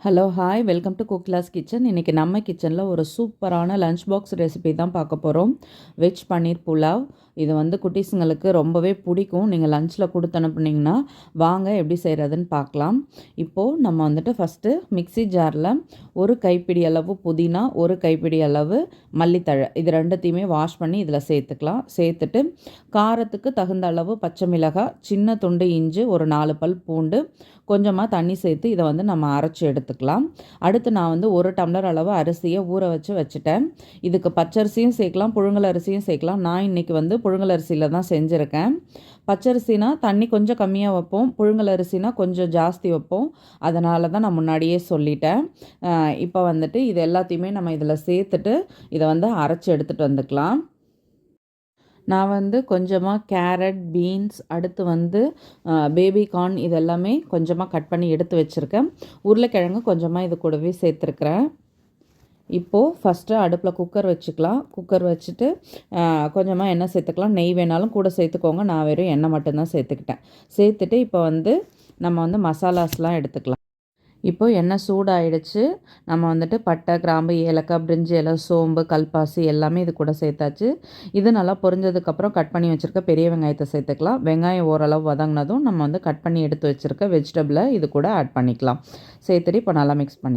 Hello hi welcome to குக்லாஸ் kitchen. இன்றைக்கி நம்ம கிச்சனில் ஒரு சூப்பரான லஞ்ச் பாக்ஸ் ரெசிபி தான் பார்க்க போகிறோம். வெஜ் பன்னீர் புலாவ். இது குட்டீஸுங்களுக்கு ரொம்பவே பிடிக்கும். நீங்கள் லஞ்சில் கொடுத்து அனுப்புனீங்கன்னா வாங்க எப்படி செய்கிறதுன்னு பார்க்கலாம். இப்போது நம்ம ஃபஸ்ட்டு மிக்ஸி ஜாரில் ஒரு கைப்பிடி அளவு புதினா, ஒரு கைப்பிடி அளவு மல்லித்தழை, இது ரெண்டுத்தையுமே வாஷ் பண்ணி இதில் சேர்த்துக்கலாம். சேர்த்துட்டு காரத்துக்கு தகுந்த அளவு பச்சை மிளகாய், சின்ன துண்டு இஞ்சி, ஒரு 4 பல் பூண்டு, கொஞ்சமாக தண்ணி சேர்த்து இதை நம்ம அரைச்சி எடுத்துக்கலாம். அடுத்து நான் 1 டம்ளர் அளவு அரிசியை ஊற வச்சுட்டேன். இதுக்கு பச்சரிசியும் சேர்க்கலாம், புழுங்கல் அரிசியும் சேர்க்கலாம். நான் இன்றைக்கி புழுங்கல் அரிசியில் தான் செஞ்சுருக்கேன். பச்சரிசினா தண்ணி கொஞ்சம் கம்மியாக வைப்போம், புழுங்கல் அரிசினா கொஞ்சம் ஜாஸ்தி வைப்போம். அதனால தான் நான் முன்னாடியே சொல்லிட்டேன். இப்போ இது எல்லாத்தையுமே நம்ம இதில் சேர்த்துட்டு இதை அரைச்சி எடுத்துகிட்டு வந்துக்கலாம். நான் கொஞ்சமாக கேரட், பீன்ஸ், அடுத்து பேபி கார்ன் இதெல்லாமே கொஞ்சமாக கட் பண்ணி எடுத்து வச்சுருக்கேன். உருளைக்கிழங்கு கொஞ்சமாக இது கூடவே சேர்த்துருக்குறேன். இப்போது ஃபஸ்ட்டு அடுப்பில் குக்கர் வச்சுக்கலாம். குக்கர் வச்சுட்டு கொஞ்சமாக எண்ணெய் சேர்த்துக்கலாம். நெய் வேணாலும் கூட சேர்த்துக்கோங்க. நான் வெறும் எண்ணெய் மட்டும்தான் சேர்த்துக்கிட்டேன். சேர்த்துட்டு இப்போ நம்ம மசாலாஸ்லாம் எடுத்துக்கலாம். இப்போது எண்ணெய் சூடாகிடுச்சு. நம்ம பட்டை, கிராம்பு, ஏலக்காய், பிரிஞ்சி இலை, சோம்பு, கல்பாசி எல்லாமே இது கூட சேர்த்தாச்சு. இது நல்லா பொரிஞ்சதுக்கப்புறம் கட் பண்ணி வச்சுருக்க பெரிய வெங்காயத்தை சேர்த்துக்கலாம். வெங்காயம் ஓரளவு வதங்கினதும் நம்ம கட் பண்ணி எடுத்து வச்சுருக்க வெஜிடபிளை இது கூட ஆட் பண்ணிக்கலாம். சேர்த்துட்டு இப்போ நல்லா மிக்ஸ் பண்ணி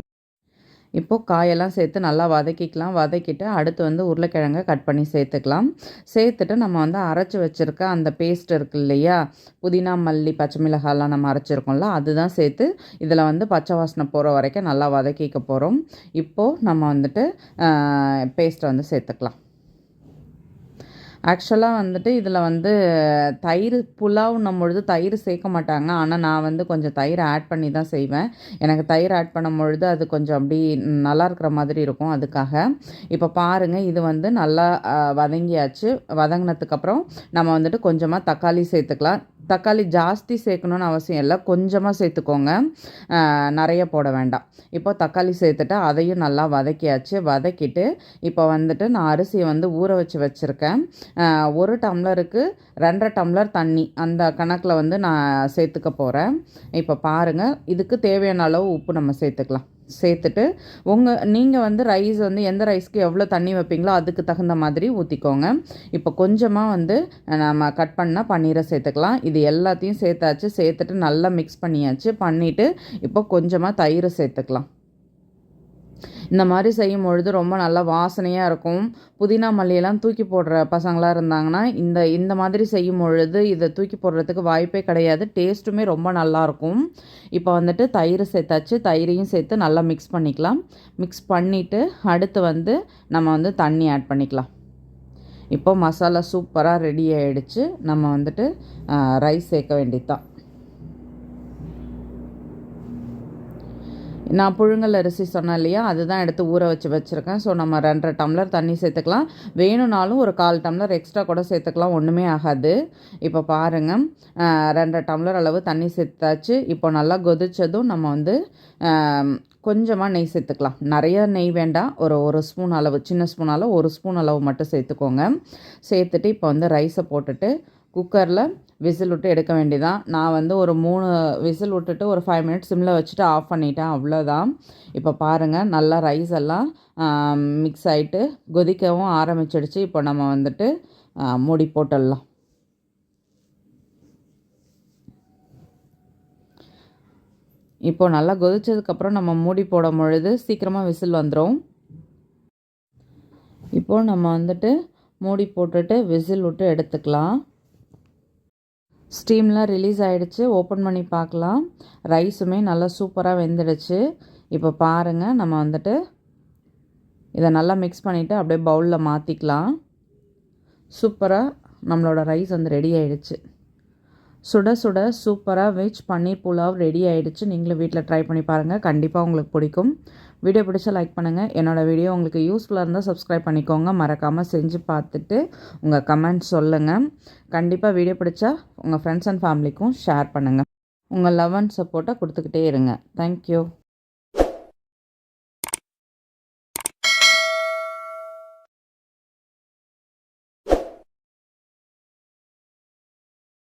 இப்போது காயெல்லாம் சேர்த்து நல்லா வதக்கிக்கலாம். வதக்கிட்டு அடுத்து உருளைக்கிழங்கை கட் பண்ணி சேர்த்துக்கலாம். சேர்த்துட்டு நம்ம அரைச்சி வச்சுருக்க அந்த பேஸ்ட் இருக்குது இல்லையா, புதினா, மல்லி, பச்சை மிளகாலாம் நம்ம அரைச்சிருக்கோம்ல, அதுதான் சேர்த்து இதில் பச்சை வாசனை போகிற வரைக்கும் நல்லா வதக்கிக்க போகிறோம். இப்போது நம்ம பேஸ்ட்டை சேர்த்துக்கலாம். ஆக்சுவலாக இதில் தயிர் புலாவ்னும் பொழுது தயிர் சேர்க்க மாட்டாங்க. ஆனால் நான் கொஞ்சம் தயிர் ஆட் பண்ணி தான் செய்வேன். எனக்கு தயிர் ஆட் பண்ணும் பொழுது அது கொஞ்சம் அப்படி நல்லா இருக்கிற மாதிரி இருக்கும். அதுக்காக இப்போ பாருங்கள், இது நல்லா வதங்கியாச்சு. வதங்கினதுக்கப்புறம் நம்ம கொஞ்சமாக தக்காளி சேர்த்துக்கலாம். தக்காளி ஜாஸ்தி சேர்க்கணுன்னு அவசியம் இல்லை, கொஞ்சமாக சேர்த்துக்கோங்க, நிறைய போட வேண்டாம். இப்போ தக்காளி சேர்த்துட்டு அதையும் நல்லா வதக்கியாச்சு. வதக்கிட்டு இப்போ நான் அரிசியை ஊற வச்சுருக்கேன். 1 டம்ளருக்கு 2.5 டம்ளர் தண்ணி அந்த கணக்கில் நான் சேர்த்துக்க போகிறேன். இப்போ பாருங்கள், இதுக்கு தேவையான அளவு உப்பு நம்ம சேர்த்துக்கலாம். சேர்த்துட்டு நீங்கள் ரைஸ் எந்த ரைஸ்க்கு எவ்வளோ தண்ணி வைப்பீங்களோ அதுக்கு தகுந்த மாதிரி ஊற்றிக்கோங்க. இப்போ கொஞ்சமாக நம்ம கட் பண்ணால் பன்னீரை சேர்த்துக்கலாம். இது எல்லாத்தையும் சேர்த்தாச்சு. சேர்த்துட்டு நல்லா மிக்ஸ் பண்ணியாச்சு. பண்ணிவிட்டு இப்போ கொஞ்சமாக தயிர் சேர்த்துக்கலாம். இந்த மாதிரி செய்யும் பொழுது ரொம்ப நல்லா வாசனையாக இருக்கும். புதினா, மல்லியெல்லாம் தூக்கி போடுற பசங்களாக இருந்தாங்கன்னா இந்த மாதிரி செய்யும் பொழுது இதை தூக்கி போடுறதுக்கு வாய்ப்பே கிடையாது. டேஸ்ட்டுமே ரொம்ப நல்லாயிருக்கும். இப்போ தயிர் சேர்த்தாச்சு. தயிரையும் சேர்த்து நல்லா மிக்ஸ் பண்ணிக்கலாம். மிக்ஸ் பண்ணிவிட்டு அடுத்து நம்ம தண்ணி ஆட் பண்ணிக்கலாம். இப்போ மசாலா சூப்பராக ரெடி ஆகிடுச்சு. நம்ம ரைஸ் சேர்க்க வேண்டியது தான். நான் புழுங்கல் அரிசி சொன்னேன் இல்லையா, அதுதான் எடுத்து ஊற வச்சுருக்கேன். ஸோ நம்ம 2.5 டம்ளர் தண்ணி சேர்த்துக்கலாம். வேணும்னாலும் ஒரு 1/4 டம்ளர் எக்ஸ்ட்ரா கூட சேர்த்துக்கலாம், ஒன்றுமே ஆகாது. இப்போ பாருங்கள், 2.5 டம்ளர் அளவு தண்ணி சேர்த்தாச்சு. இப்போ நல்லா கொதித்ததும் நம்ம கொஞ்சமாக நெய் சேர்த்துக்கலாம். நிறைய நெய் வேண்டாம், ஒரு ஸ்பூன் அளவு, சின்ன ஸ்பூன் அளவு, 1 ஸ்பூன் அளவு மட்டும் சேர்த்துக்கோங்க. சேர்த்துட்டு இப்போ ரைஸை போட்டுட்டு குக்கரில் விசில் விட்டு எடுக்க வேண்டியதான். நான் ஒரு 3 விசில் விட்டுட்டு ஒரு 5 மினிட்ஸ் சிம்மில் வச்சுட்டு ஆஃப் பண்ணிட்டேன், அவ்வளோதான். இப்போ பாருங்கள், நல்லா ரைஸ் எல்லாம் மிக்ஸ் ஆகிட்டு கொதிக்கவும் ஆரம்பிச்சிடுச்சு. இப்போ நம்ம மூடி போட்டுடலாம். இப்போது நல்லா கொதித்ததுக்கப்புறம் நம்ம மூடி போடும் பொழுது சீக்கிரமாக விசில் வந்துடும். இப்போது நம்ம மூடி போட்டுட்டு விசில் விட்டு எடுத்துக்கலாம். ஸ்டீம்லாம் ரிலீஸ் ஆகிடுச்சு. ஓப்பன் பண்ணி பார்க்கலாம். ரைஸுமே நல்லா சூப்பராக வெந்துடுச்சு. இப்போ பாருங்கள், நம்ம இதை நல்லா மிக்ஸ் பண்ணிவிட்டு அப்படியே பவுலில் மாற்றிக்கலாம். சூப்பராக நம்மளோட ரைஸ் ரெடி ஆகிடுச்சு. சுட சுட சூப்பராக வெஜ் பன்னீர் புலாவ் ரெடி ஆகிடுச்சு. நீங்களும் வீட்டில் ட்ரை பண்ணி பாருங்கள், கண்டிப்பாக உங்களுக்கு பிடிக்கும். வீடியோ பிடிச்சா லைக் பண்ணுங்கள். என்னோடய வீடியோ உங்களுக்கு யூஸ்ஃபுல்லாக இருந்தால் சப்ஸ்கிரைப் பண்ணிக்கோங்க. மறக்காமல் செஞ்சு பார்த்துட்டு உங்கள் கமெண்ட் சொல்லுங்கள். கண்டிப்பாக வீடியோ பிடிச்சா உங்கள் ஃப்ரெண்ட்ஸ் அண்ட் ஃபேமிலிக்கும் ஷேர் பண்ணுங்கள். உங்கள் லவ் அண்ட் சப்போர்ட்டை கொடுத்துக்கிட்டே இருங்க. தேங்க்யூ.